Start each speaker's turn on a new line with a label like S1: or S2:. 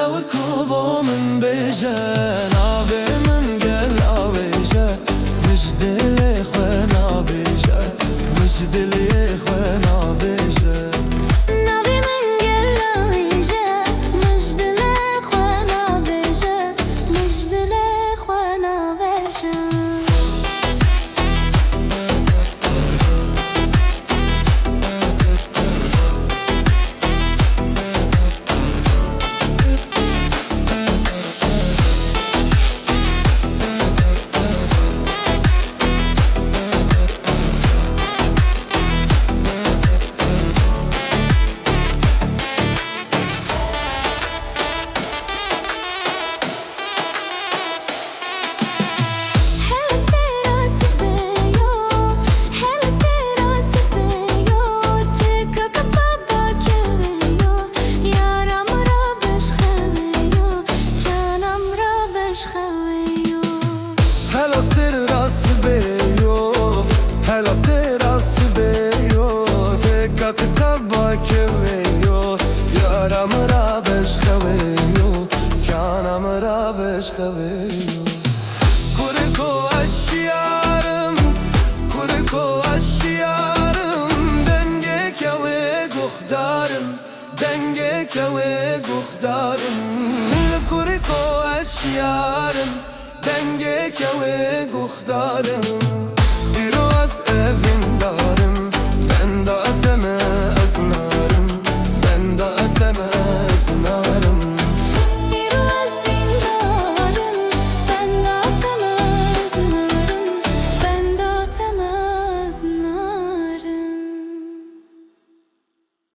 S1: وكوبو من بيجا نابي من قل آبيجا مجدلي خونا بيجا مجدلي خونا بيجا
S2: نابي من قل آبيجا مجدلي خونا بيجا مجدلي خونا بيجا
S1: هلاس راس بيو هلاس راس بيو تكك قلبا كويو يارم را بش خويو canım را بش خويو Kuriko aşyarım Kuriko aşyarım Denge kave guhdarım Denge kave guhdarım Kuriko aşyarım Denge kave guhdarım Biraz evinde